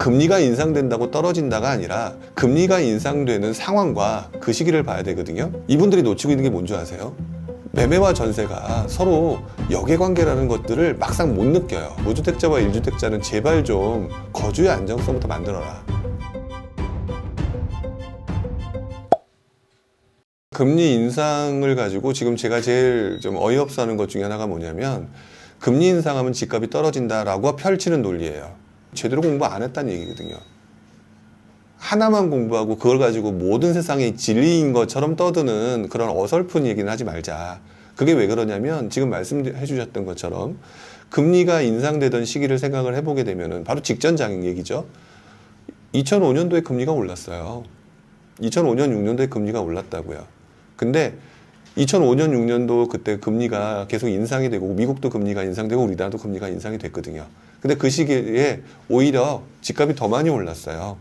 금리가 인상된다고 떨어진다가 아니라 금리가 인상되는 상황과 그 시기를 봐야 되거든요. 이분들이 놓치고 있는 게 뭔지 아세요? 매매와 전세가 서로 역외관계라는 것들을 막상 못 느껴요. 무주택자와 1주택자는 제발 좀 거주의 안정성부터 만들어라. 금리 인상을 가지고 지금 제가 제일 좀 어이없어 하는 것 중에 하나가 뭐냐면, 금리 인상하면 집값이 떨어진다라고 펼치는 논리예요. 제대로 공부 안 했다는 얘기거든요. 하나만 공부하고 그걸 가지고 모든 세상이 진리인 것처럼 떠드는 그런 어설픈 얘기는 하지 말자. 그게 왜 그러냐면, 지금 말씀해 주셨던 것처럼 금리가 인상되던 시기를 생각을 해보게 되면은 바로 직전 장인 얘기죠. 2005년도에 금리가 올랐어요. 2005년, 6년도에 금리가 올랐다고요. 근데 2005년, 6년도 그때 금리가 계속 인상이 되고, 미국도 금리가 인상되고 우리나라도 금리가 인상이 됐거든요. 근데 그 시기에 오히려 집값이 더 많이 올랐어요.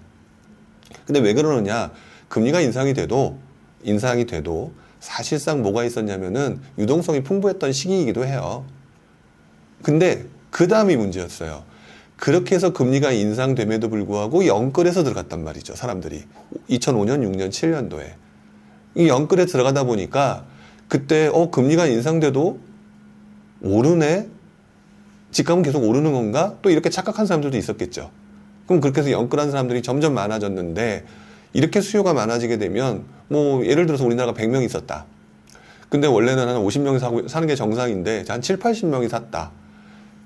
근데 왜 그러느냐? 금리가 인상이 돼도 사실상 뭐가 있었냐면은 유동성이 풍부했던 시기이기도 해요. 근데 그 다음이 문제였어요. 그렇게 해서 금리가 인상됨에도 불구하고 영끌에서 들어갔단 말이죠, 사람들이. 2005년, 6년, 7년도에. 이 영끌에 들어가다 보니까 그때 금리가 인상돼도 오르네? 집값은 계속 오르는 건가? 또 이렇게 착각한 사람들도 있었겠죠. 그럼 그렇게 해서 영끌한 사람들이 점점 많아졌는데, 이렇게 수요가 많아지게 되면 뭐 예를 들어서 우리나라가 100명이 있었다. 근데 원래는 한 50명이 사는 게 정상인데 한 7, 80명이 샀다.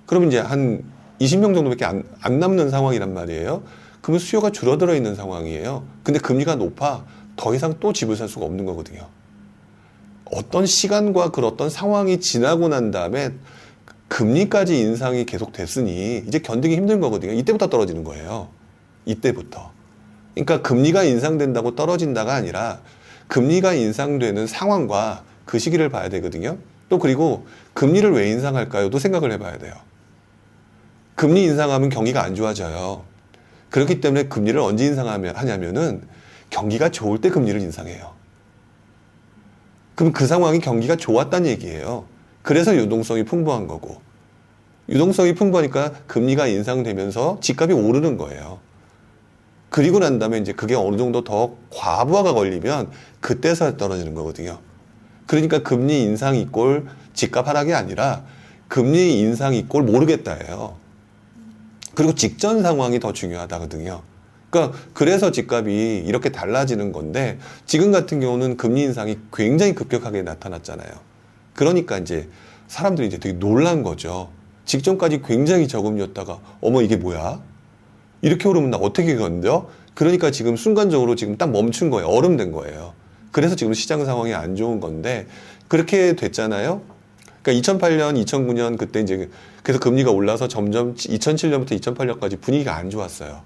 그러면 이제 한 20명 정도밖에 안 남는 상황이란 말이에요. 그러면 수요가 줄어들어 있는 상황이에요. 근데 금리가 높아 더 이상 또 집을 살 수가 없는 거거든요. 어떤 시간과 그런 어떤 상황이 지나고 난 다음에 금리까지 인상이 계속 됐으니 이제 견디기 힘든 거거든요. 이때부터 떨어지는 거예요. 이때부터. 그러니까 금리가 인상된다고 떨어진다가 아니라 금리가 인상되는 상황과 그 시기를 봐야 되거든요. 또 그리고 금리를 왜 인상할까요? 또 생각을 해봐야 돼요. 금리 인상하면 경기가 안 좋아져요. 그렇기 때문에 금리를 언제 인상하냐면은 경기가 좋을 때 금리를 인상해요. 그럼 그 상황이 경기가 좋았다는 얘기예요. 그래서 유동성이 풍부한 거고, 유동성이 풍부하니까 금리가 인상되면서 집값이 오르는 거예요. 그리고 난 다음에 이제 그게 어느 정도 더 과부하가 걸리면 그때서 떨어지는 거거든요. 그러니까 금리 인상 이꼴 집값 하락이 아니라 금리 인상 이꼴 모르겠다예요. 그리고 직전 상황이 더 중요하다거든요. 그러니까 그래서 집값이 이렇게 달라지는 건데, 지금 같은 경우는 금리 인상이 굉장히 급격하게 나타났잖아요. 그러니까 이제 사람들이 이제 되게 놀란 거죠. 직전까지 굉장히 저금리였다가 어머 이게 뭐야? 이렇게 오르면 나 어떻게 견뎌? 그러니까 지금 순간적으로 지금 딱 멈춘 거예요. 얼음된 거예요. 그래서 지금 시장 상황이 안 좋은 건데, 그렇게 됐잖아요. 그러니까 2008년, 2009년 그때 이제 그래서 금리가 올라서 점점 2007년부터 2008년까지 분위기가 안 좋았어요.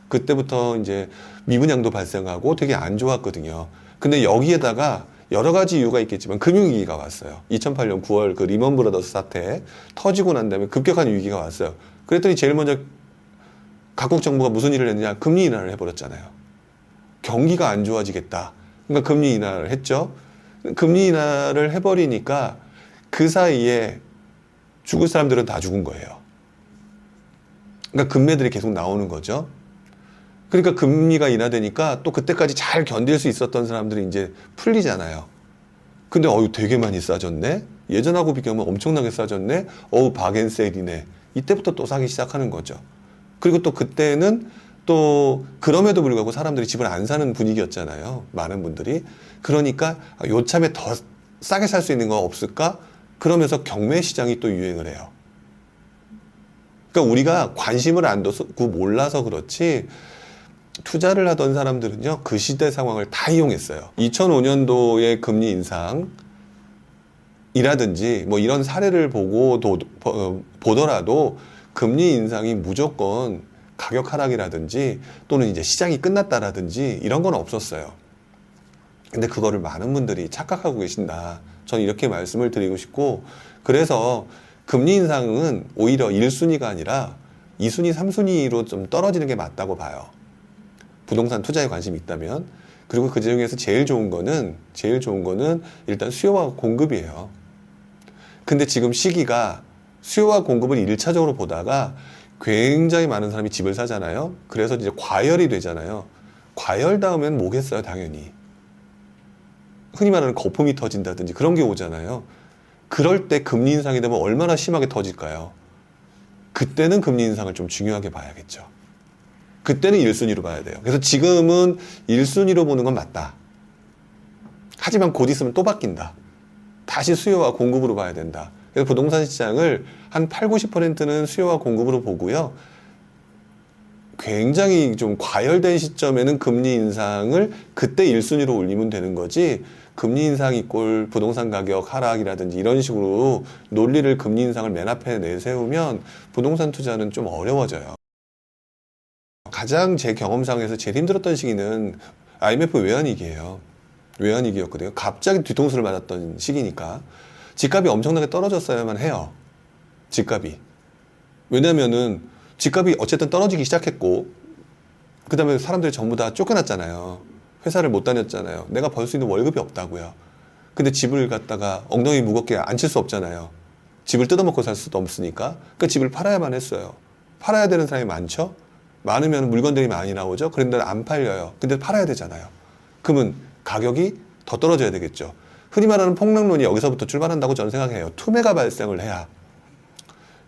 그때부터 이제 미분양도 발생하고 되게 안 좋았거든요. 근데 여기에다가 여러 가지 이유가 있겠지만 금융위기가 왔어요. 2008년 9월 그 리먼 브라더스 사태 터지고 난 다음에 급격한 위기가 왔어요. 그랬더니 제일 먼저 각국 정부가 무슨 일을 했느냐? 금리 인하를 해버렸잖아요. 경기가 안 좋아지겠다. 그러니까 금리 인하를 했죠. 금리 인하를 해버리니까 그 사이에 죽을 사람들은 다 죽은 거예요. 그러니까 금매들이 계속 나오는 거죠. 그러니까 금리가 인하되니까 또 그때까지 잘 견딜 수 있었던 사람들이 이제 풀리잖아요. 근데 되게 많이 싸졌네? 예전하고 비교하면 엄청나게 싸졌네? 바겐세일이네. 이때부터 또 사기 시작하는 거죠. 그리고 또 그때는 또 그럼에도 불구하고 사람들이 집을 안 사는 분위기였잖아요. 많은 분들이. 그러니까 요참에 더 싸게 살 수 있는 거 없을까? 그러면서 경매 시장이 또 유행을 해요. 그러니까 우리가 관심을 안 두고 몰라서 그렇지, 투자를 하던 사람들은요, 그 시대 상황을 다 이용했어요. 2005년도의 금리 인상이라든지 뭐 이런 사례를 보더라도 금리 인상이 무조건 가격 하락이라든지 또는 이제 시장이 끝났다라든지 이런 건 없었어요. 근데 그거를 많은 분들이 착각하고 계신다. 저는 이렇게 말씀을 드리고 싶고, 그래서 금리 인상은 오히려 1순위가 아니라 2순위, 3순위로 좀 떨어지는 게 맞다고 봐요. 부동산 투자에 관심이 있다면. 그리고 그 중에서 제일 좋은 거는 일단 수요와 공급이에요. 근데 지금 시기가 수요와 공급을 1차적으로 보다가 굉장히 많은 사람이 집을 사잖아요. 그래서 이제 과열이 되잖아요. 과열 다음엔 뭐겠어요, 당연히. 흔히 말하는 거품이 터진다든지 그런 게 오잖아요. 그럴 때 금리 인상이 되면 얼마나 심하게 터질까요? 그때는 금리 인상을 좀 중요하게 봐야겠죠. 그때는 1순위로 봐야 돼요. 그래서 지금은 1순위로 보는 건 맞다. 하지만 곧 있으면 또 바뀐다. 다시 수요와 공급으로 봐야 된다. 그래서 부동산 시장을 한 8, 90%는 수요와 공급으로 보고요. 굉장히 좀 과열된 시점에는 금리 인상을 그때 1순위로 올리면 되는 거지, 금리 인상 이꼴 부동산 가격 하락이라든지 이런 식으로 논리를 금리 인상을 맨 앞에 내세우면 부동산 투자는 좀 어려워져요. 가장 제 경험상에서 제일 힘들었던 시기는 IMF 외환위기예요. 외환위기였거든요. 갑자기 뒤통수를 맞았던 시기니까. 집값이 엄청나게 떨어졌어야만 해요. 집값이. 왜냐면은 집값이 어쨌든 떨어지기 시작했고, 그 다음에 사람들이 전부 다 쫓겨났잖아요. 회사를 못 다녔잖아요. 내가 벌 수 있는 월급이 없다고요. 근데 집을 갖다가 엉덩이 무겁게 앉힐 수 없잖아요. 집을 뜯어먹고 살 수도 없으니까. 그러니까 집을 팔아야만 했어요. 팔아야 되는 사람이 많죠? 많으면 물건들이 많이 나오죠? 그런데 안 팔려요. 근데 팔아야 되잖아요. 그러면 가격이 더 떨어져야 되겠죠. 흔히 말하는 폭락론이 여기서부터 출발한다고 저는 생각해요. 투매가 발생을 해야.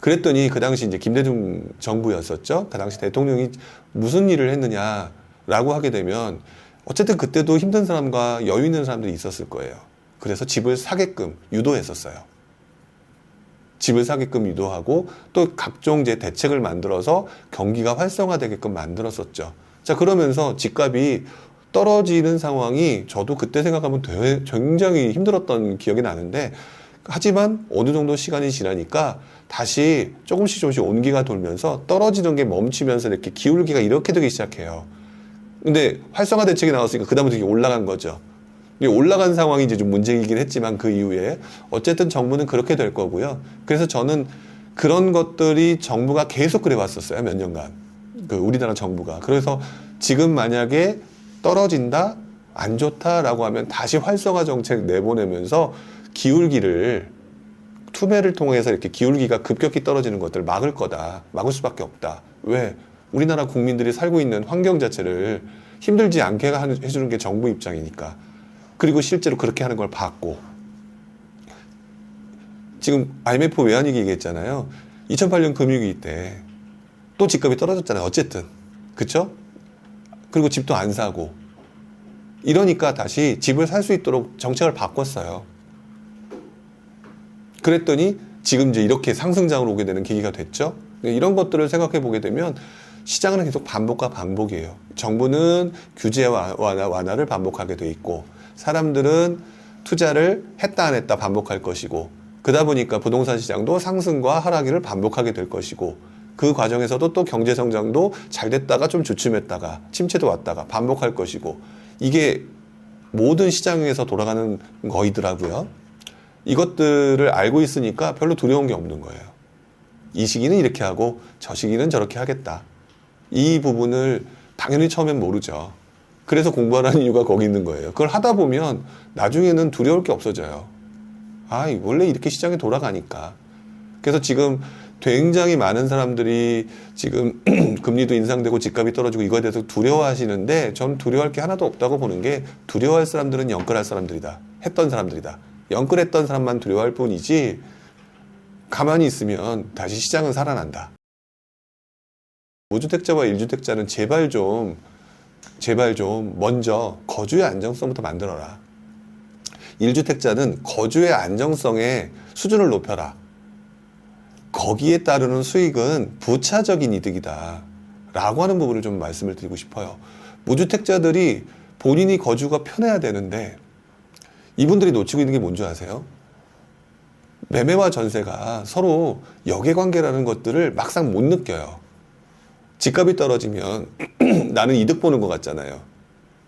그랬더니 그 당시 이제 김대중 정부였었죠. 그 당시 대통령이 무슨 일을 했느냐라고 하게 되면 어쨌든 그때도 힘든 사람과 여유 있는 사람들이 있었을 거예요. 그래서 집을 사게끔 유도했었어요. 집을 사게끔 유도하고 또 각종 이제 대책을 만들어서 경기가 활성화되게끔 만들었었죠. 자, 그러면서 집값이 떨어지는 상황이 저도 그때 생각하면 굉장히 힘들었던 기억이 나는데, 하지만 어느 정도 시간이 지나니까 다시 조금씩 온기가 돌면서 떨어지는 게 멈추면서 이렇게 기울기가 이렇게 되기 시작해요. 근데 활성화 대책이 나왔으니까 그다음부터 이게 올라간 거죠. 올라간 상황이 이제 좀 문제이긴 했지만 그 이후에 어쨌든 정부는 그렇게 될 거고요. 그래서 저는 그런 것들이 정부가 계속 그래 왔었어요. 몇 년간. 그 우리나라 정부가. 그래서 지금 만약에 떨어진다, 안 좋다라고 하면 다시 활성화 정책 내보내면서 기울기를, 투매를 통해서 이렇게 기울기가 급격히 떨어지는 것들을 막을 거다. 막을 수밖에 없다. 왜? 우리나라 국민들이 살고 있는 환경 자체를 힘들지 않게 해주는 게 정부 입장이니까. 그리고 실제로 그렇게 하는 걸 봤고, 지금 IMF 외환위기 얘기했잖아요. 2008년 금융위기 때 또 집값이 떨어졌잖아요. 어쨌든. 그쵸? 그리고 집도 안 사고. 이러니까 다시 집을 살 수 있도록 정책을 바꿨어요. 그랬더니 지금 이제 이렇게 상승장으로 오게 되는 계기가 됐죠. 이런 것들을 생각해 보게 되면 시장은 계속 반복과 반복이에요. 정부는 규제 완화를 반복하게 돼 있고, 사람들은 투자를 했다 안 했다 반복할 것이고, 그러다 보니까 부동산 시장도 상승과 하락을 반복하게 될 것이고, 그 과정에서도 또 경제 성장도 잘 됐다가 좀 주춤했다가 침체도 왔다가 반복할 것이고, 이게 모든 시장에서 돌아가는 거이더라고요. 이것들을 알고 있으니까 별로 두려운 게 없는 거예요. 이 시기는 이렇게 하고 저 시기는 저렇게 하겠다. 이 부분을 당연히 처음엔 모르죠. 그래서 공부하라는 이유가 거기 있는 거예요. 그걸 하다 보면 나중에는 두려울 게 없어져요. 아, 원래 이렇게 시장이 돌아가니까. 그래서 지금 굉장히 많은 사람들이 지금 금리도 인상되고 집값이 떨어지고 이거에 대해서 두려워하시는데, 전 두려워할 게 하나도 없다고 보는 게, 두려워할 사람들은 영끌할 사람들이다. 했던 사람들이다. 영끌했던 사람만 두려워할 뿐이지, 가만히 있으면 다시 시장은 살아난다. 무주택자와 1주택자는 제발 좀 먼저 거주의 안정성부터 만들어라. 1주택자는 거주의 안정성의 수준을 높여라. 거기에 따르는 수익은 부차적인 이득이다 라고 하는 부분을 좀 말씀을 드리고 싶어요. 무주택자들이 본인이 거주가 편해야 되는데, 이분들이 놓치고 있는 게 뭔지 아세요? 매매와 전세가 서로 역외관계라는 것들을 막상 못 느껴요. 집값이 떨어지면 나는 이득 보는 것 같잖아요.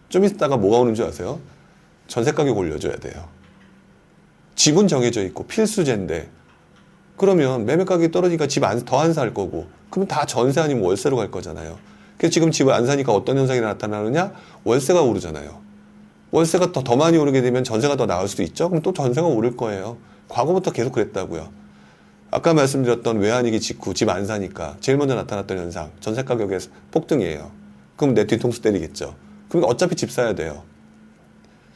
좀 있다가 뭐가 오는 줄 아세요? 전세 가격 올려줘야 돼요. 집은 정해져 있고 필수제인데, 그러면 매매 가격이 떨어지니까 집 더 안 살 거고, 그러면 다 전세 아니면 월세로 갈 거잖아요. 그래서 지금 집을 안 사니까 어떤 현상이 나타나느냐? 월세가 오르잖아요. 월세가 더 많이 오르게 되면 전세가 더 나을 수도 있죠. 그럼 또 전세가 오를 거예요. 과거부터 계속 그랬다고요. 아까 말씀드렸던 외환위기 직후 집 안 사니까 제일 먼저 나타났던 현상, 전세 가격의 폭등이에요. 그럼 내 뒤통수 때리겠죠. 그럼 어차피 집 사야 돼요.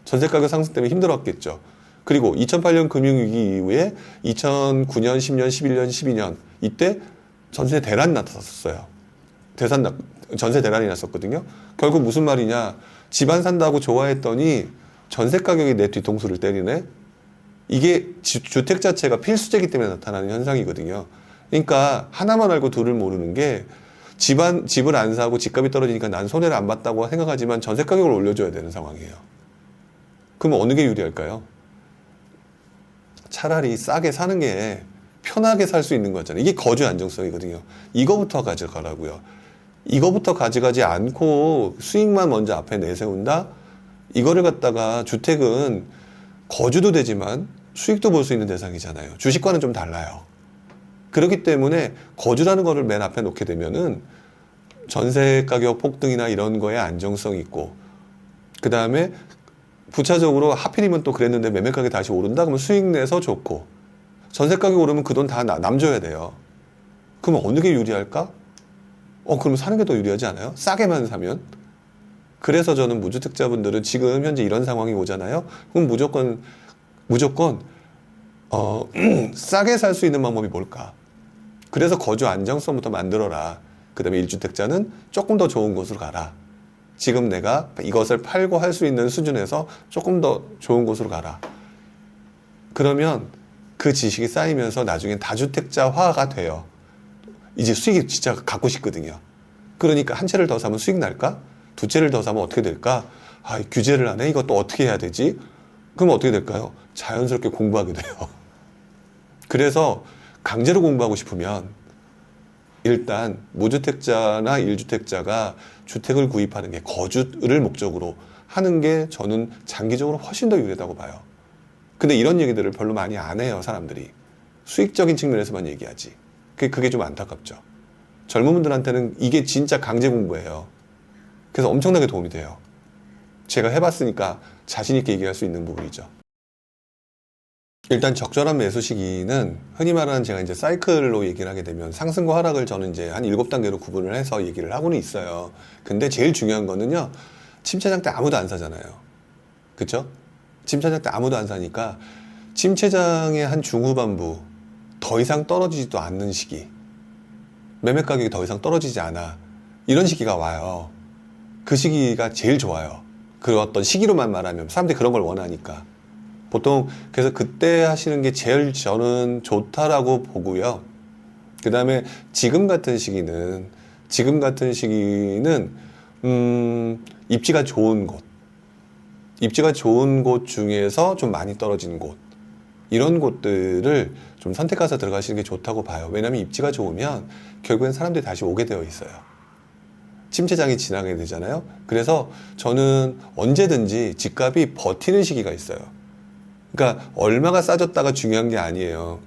전세 가격 상승 때문에 힘들었겠죠. 그리고 2008년 금융위기 이후에 2009년, 10년, 11년, 12년 이때 전세 대란이 나타났었어요. 전세 대란이 났었거든요. 결국 무슨 말이냐, 집 안 산다고 좋아했더니 전세 가격이 내 뒤통수를 때리네. 이게 주택 자체가 필수제이기 때문에 나타나는 현상이거든요. 그러니까 하나만 알고 둘을 모르는 게, 집을 안 사고 집값이 떨어지니까 난 손해를 안 봤다고 생각하지만 전세 가격을 올려줘야 되는 상황이에요. 그럼 어느 게 유리할까요? 차라리 싸게 사는 게 편하게 살 수 있는 거잖아요. 이게 거주 안정성이거든요. 이거부터 가져가라고요. 이거부터 가져가지 않고 수익만 먼저 앞에 내세운다? 이거를 갖다가, 주택은 거주도 되지만 수익도 볼 수 있는 대상이잖아요. 주식과는 좀 달라요. 그렇기 때문에 거주라는 거를 맨 앞에 놓게 되면은 전세 가격 폭등이나 이런 거에 안정성이 있고, 그 다음에 부차적으로 하필이면 또 그랬는데 매매 가격이 다시 오른다? 그러면 수익 내서 좋고, 전세 가격 오르면 그 돈 다 남 줘야 돼요. 그러면 어느 게 유리할까? 그러면 사는 게 더 유리하지 않아요? 싸게만 사면? 그래서 저는 무주택자분들은 지금 현재 이런 상황이 오잖아요. 그럼 무조건 싸게 살 수 있는 방법이 뭘까? 그래서 거주 안정성부터 만들어라. 그 다음에 1주택자는 조금 더 좋은 곳으로 가라. 지금 내가 이것을 팔고 할 수 있는 수준에서 조금 더 좋은 곳으로 가라. 그러면 그 지식이 쌓이면서 나중엔 다주택자화가 돼요. 이제 수익이 진짜 갖고 싶거든요. 그러니까 한 채를 더 사면 수익 날까? 두 채를 더 사면 어떻게 될까? 규제를 안 해? 이것도 어떻게 해야 되지? 그럼 어떻게 될까요? 자연스럽게 공부하게 돼요. 그래서 강제로 공부하고 싶으면 일단 무주택자나 1주택자가 주택을 구입하는 게, 거주를 목적으로 하는 게 저는 장기적으로 훨씬 더 유리하다고 봐요. 근데 이런 얘기들을 별로 많이 안 해요, 사람들이. 수익적인 측면에서만 얘기하지. 그게 좀 안타깝죠. 젊은 분들한테는 이게 진짜 강제 공부예요. 그래서 엄청나게 도움이 돼요. 제가 해봤으니까 자신 있게 얘기할 수 있는 부분이죠. 일단 적절한 매수 시기는 흔히 말하는, 제가 이제 사이클로 얘기를 하게 되면 상승과 하락을 저는 이제 한 7단계로 구분을 해서 얘기를 하고는 있어요. 근데 제일 중요한 거는요, 침체장 때 아무도 안 사잖아요. 그쵸? 침체장 때 아무도 안 사니까 침체장의 한 중후반부, 더 이상 떨어지지도 않는 시기, 매매 가격이 더 이상 떨어지지 않아, 이런 시기가 와요. 그 시기가 제일 좋아요. 그 어떤 시기로만 말하면 사람들이 그런 걸 원하니까. 보통 그래서 그때 하시는 게 제일 저는 좋다라고 보고요. 그 다음에 지금 같은 시기는 입지가 좋은 곳 중에서 좀 많이 떨어지는 곳, 이런 곳들을 좀 선택해서 들어가시는 게 좋다고 봐요. 왜냐하면 입지가 좋으면 결국엔 사람들이 다시 오게 되어 있어요. 침체장이 지나게 되잖아요. 그래서 저는 언제든지 집값이 버티는 시기가 있어요. 그러니까 얼마가 싸졌다가 중요한 게 아니에요.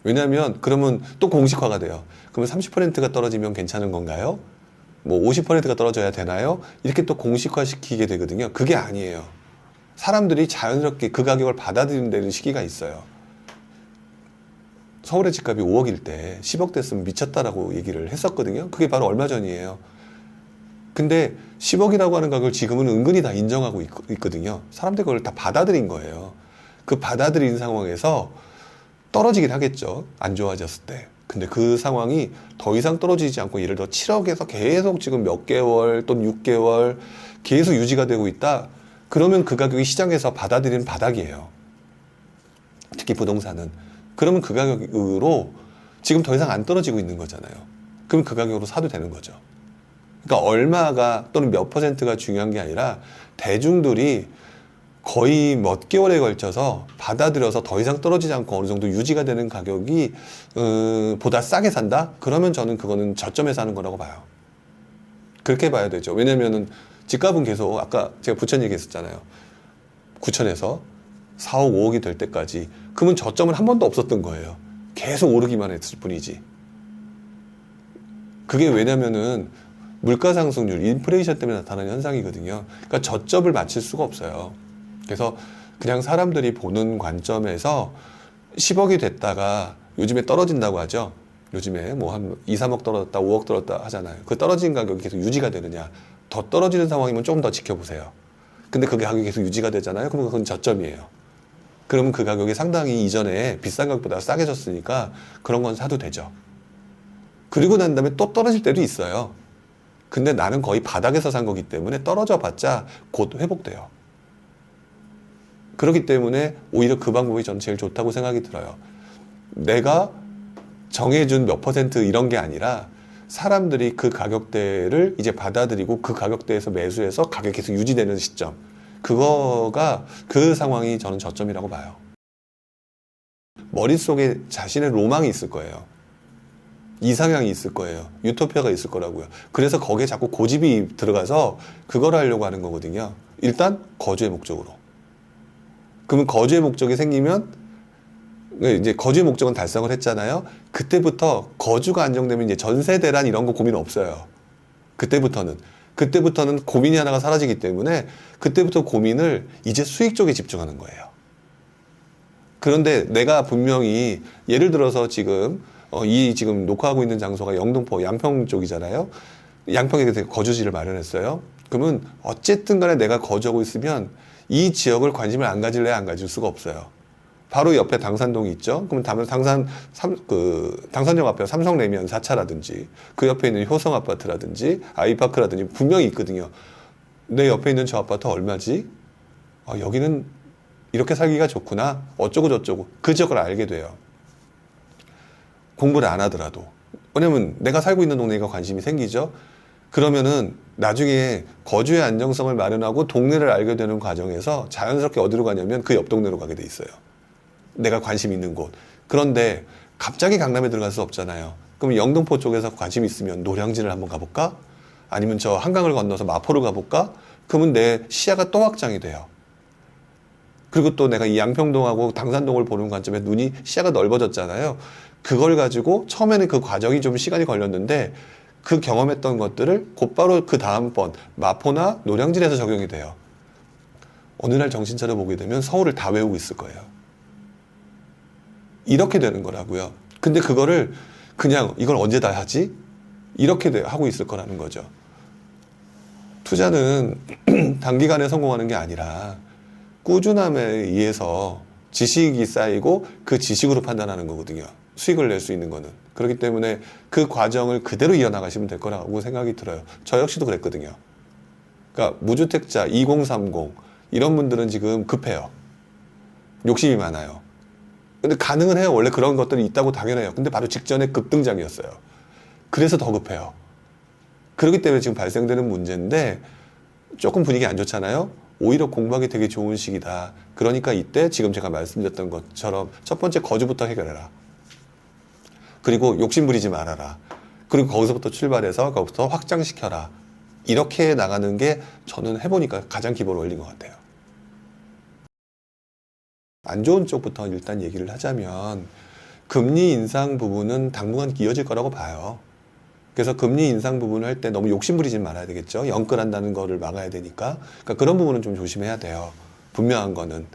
왜냐하면 그러면 또 공식화가 돼요. 그러면 30%가 떨어지면 괜찮은 건가요? 뭐 50%가 떨어져야 되나요? 이렇게 또 공식화 시키게 되거든요. 그게 아니에요. 사람들이 자연스럽게 그 가격을 받아들이는 시기가 있어요. 서울의 집값이 5억일 때 10억 됐으면 미쳤다라고 얘기를 했었거든요. 그게 바로 얼마 전이에요. 근데 10억이라고 하는 가격을 지금은 은근히 다 인정하고 있거든요. 사람들이 그걸 다 받아들인 거예요. 그 받아들인 상황에서 떨어지긴 하겠죠. 안 좋아졌을 때. 근데 그 상황이 더 이상 떨어지지 않고, 예를 들어 7억에서 계속 지금 몇 개월 또는 6개월 계속 유지가 되고 있다. 그러면 그 가격이 시장에서 받아들이는 바닥이에요. 특히 부동산은. 그러면 그 가격으로 지금 더 이상 안 떨어지고 있는 거잖아요. 그럼 그 가격으로 사도 되는 거죠. 그러니까 얼마가 또는 몇 퍼센트가 중요한 게 아니라, 대중들이 거의 몇 개월에 걸쳐서 받아들여서 더 이상 떨어지지 않고 어느 정도 유지가 되는 가격이 보다 싸게 산다? 그러면 저는 그거는 저점에 사는 거라고 봐요. 그렇게 봐야 되죠. 왜냐면은 집값은 계속, 아까 제가 부천 얘기했었잖아요. 9천에서 4억, 5억이 될 때까지. 그러면 저점은 한 번도 없었던 거예요. 계속 오르기만 했을 뿐이지. 그게 왜냐면은 물가 상승률, 인플레이션 때문에 나타나는 현상이거든요. 그러니까 저점을 맞출 수가 없어요. 그래서 그냥 사람들이 보는 관점에서 10억이 됐다가 요즘에 떨어진다고 하죠. 요즘에 뭐 한 2, 3억 떨어졌다, 5억 떨어졌다 하잖아요. 그 떨어진 가격이 계속 유지가 되느냐. 더 떨어지는 상황이면 좀 더 지켜보세요. 근데 그 가격이 계속 유지가 되잖아요. 그러면 그건 저점이에요. 그러면 그 가격이 상당히 이전에 비싼 가격보다 싸게 졌으니까 그런 건 사도 되죠. 그리고 난 다음에 또 떨어질 때도 있어요. 근데 나는 거의 바닥에서 산 거기 때문에 떨어져 봤자 곧 회복돼요. 그렇기 때문에 오히려 그 방법이 저는 제일 좋다고 생각이 들어요. 내가 정해준 몇 퍼센트 이런 게 아니라 사람들이 그 가격대를 이제 받아들이고 그 가격대에서 매수해서 가격이 계속 유지되는 시점. 그거가 그 상황이 저는 저점이라고 봐요. 머릿속에 자신의 로망이 있을 거예요. 이상향이 있을 거예요. 유토피아가 있을 거라고요. 그래서 거기에 자꾸 고집이 들어가서 그걸 하려고 하는 거거든요. 일단 거주의 목적으로. 그러면 거주의 목적이 생기면 이제 거주의 목적은 달성을 했잖아요. 그때부터 거주가 안정되면 이제 전세 대란 이런 거 고민 없어요. 그때부터는 고민이 하나가 사라지기 때문에 그때부터 고민을 이제 수익 쪽에 집중하는 거예요. 그런데 내가 분명히 예를 들어서 지금 지금 녹화하고 있는 장소가 영등포 양평 쪽이잖아요. 양평에 거주지를 마련했어요. 그러면 어쨌든 간에 내가 거주하고 있으면 이 지역을 관심을 안 가질래 안 가질 수가 없어요. 바로 옆에 당산동이 있죠. 그러면 당산역 앞에 삼성레미안 4차라든지 그 옆에 있는 효성 아파트라든지 아이파크라든지 분명히 있거든요. 내 옆에 있는 저 아파트 얼마지? 여기는 이렇게 살기가 좋구나. 어쩌고 저쩌고 그 지역을 알게 돼요. 공부를 안 하더라도. 왜냐면 내가 살고 있는 동네가 관심이 생기죠. 그러면은 나중에 거주의 안정성을 마련하고 동네를 알게 되는 과정에서 자연스럽게 어디로 가냐면 그 옆 동네로 가게 돼 있어요. 내가 관심 있는 곳. 그런데 갑자기 강남에 들어갈 수 없잖아요. 그럼 영등포 쪽에서 관심 있으면 노량진을 한번 가볼까? 아니면 저 한강을 건너서 마포를 가볼까? 그러면 내 시야가 또 확장이 돼요. 그리고 또 내가 이 양평동하고 당산동을 보는 관점에 시야가 넓어졌잖아요. 그걸 가지고 처음에는 그 과정이 좀 시간이 걸렸는데 그 경험했던 것들을 곧바로 그 다음번 마포나 노량진에서 적용이 돼요. 어느 날 정신 차려 보게 되면 서울을 다 외우고 있을 거예요. 이렇게 되는 거라고요. 근데 그거를 그냥 이걸 언제 다 하지? 이렇게 하고 있을 거라는 거죠. 투자는 단기간에 성공하는 게 아니라 꾸준함에 의해서 지식이 쌓이고 그 지식으로 판단하는 거거든요. 수익을 낼 수 있는 거는. 그렇기 때문에 그 과정을 그대로 이어나가시면 될 거라고 생각이 들어요. 저 역시도 그랬거든요. 그러니까 무주택자 2030 이런 분들은 지금 급해요. 욕심이 많아요. 근데 가능은 해요. 원래 그런 것들이 있다고 당연해요. 근데 바로 직전에 급등장이었어요. 그래서 더 급해요. 그렇기 때문에 지금 발생되는 문제인데 조금 분위기 안 좋잖아요. 오히려 공부하기 되게 좋은 시기다. 그러니까 이때 지금 제가 말씀드렸던 것처럼 첫 번째 거주부터 해결해라. 그리고 욕심 부리지 말아라. 그리고 거기서부터 출발해서 거기서부터 확장시켜라. 이렇게 나가는 게 저는 해보니까 가장 기본 원리인 것 같아요. 안 좋은 쪽부터 일단 얘기를 하자면 금리 인상 부분은 당분간 이어질 거라고 봐요. 그래서 금리 인상 부분을 할 때 너무 욕심 부리지 말아야 되겠죠. 연끌한다는 거를 막아야 되니까. 그러니까 그런 부분은 좀 조심해야 돼요. 분명한 거는.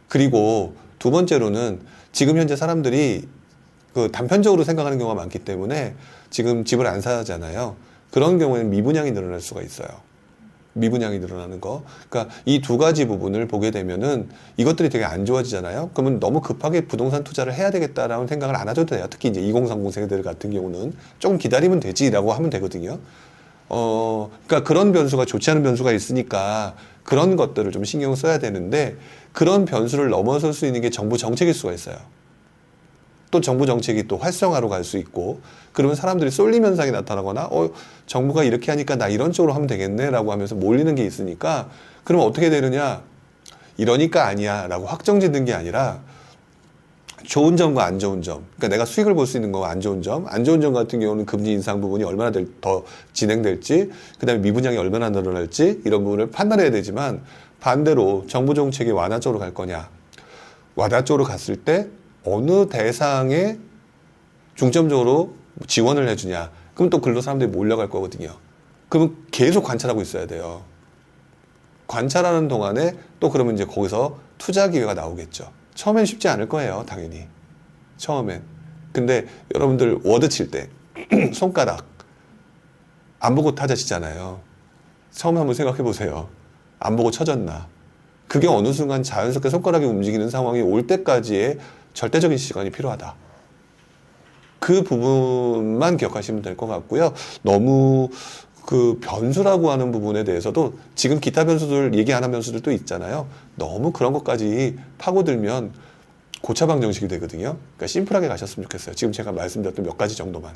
그리고 두 번째로는 지금 현재 사람들이 그 단편적으로 생각하는 경우가 많기 때문에 지금 집을 안 사잖아요. 그런 경우에는 미분양이 늘어날 수가 있어요. 미분양이 늘어나는 거. 그러니까 이 두 가지 부분을 보게 되면은 이것들이 되게 안 좋아지잖아요. 그러면 너무 급하게 부동산 투자를 해야 되겠다라는 생각을 안 하셔도 돼요. 특히 이제 2030 세대들 같은 경우는 조금 기다리면 되지라고 하면 되거든요. 그러니까 그런 변수가 좋지 않은 변수가 있으니까 그런 것들을 좀 신경 써야 되는데 그런 변수를 넘어설 수 있는 게 정부 정책일 수가 있어요. 또 정부 정책이 또 활성화로 갈 수 있고 그러면 사람들이 쏠림 현상이 나타나거나 정부가 이렇게 하니까 나 이런 쪽으로 하면 되겠네 라고 하면서 몰리는 게 있으니까 그러면 어떻게 되느냐 이러니까 아니야 라고 확정짓는 게 아니라 좋은 점과 안 좋은 점 그러니까 내가 수익을 볼 수 있는 거와 안 좋은 점 같은 경우는 금리 인상 부분이 얼마나 더 진행될지 그 다음에 미분양이 얼마나 늘어날지 이런 부분을 판단해야 되지만 반대로 정부 정책이 완화 쪽으로 갈 거냐 완화 쪽으로 갔을 때 어느 대상에 중점적으로 지원을 해주냐. 그럼 또 글로 사람들이 몰려갈 거거든요. 그러면 계속 관찰하고 있어야 돼요. 관찰하는 동안에 또 그러면 이제 거기서 투자 기회가 나오겠죠. 처음엔 쉽지 않을 거예요. 당연히. 처음엔. 근데 여러분들 워드 칠 때 손가락 안 보고 타자 치잖아요. 처음에 한번 생각해 보세요. 안 보고 쳐졌나. 그게 어느 순간 자연스럽게 손가락이 움직이는 상황이 올 때까지의 절대적인 시간이 필요하다. 그 부분만 기억하시면 될 것 같고요. 너무 그 변수라고 하는 부분에 대해서도 지금 기타 변수들 얘기 안 한 변수들도 있잖아요. 너무 그런 것까지 파고들면 고차방 정식이 되거든요. 그러니까 심플하게 가셨으면 좋겠어요. 지금 제가 말씀드렸던 몇 가지 정도만.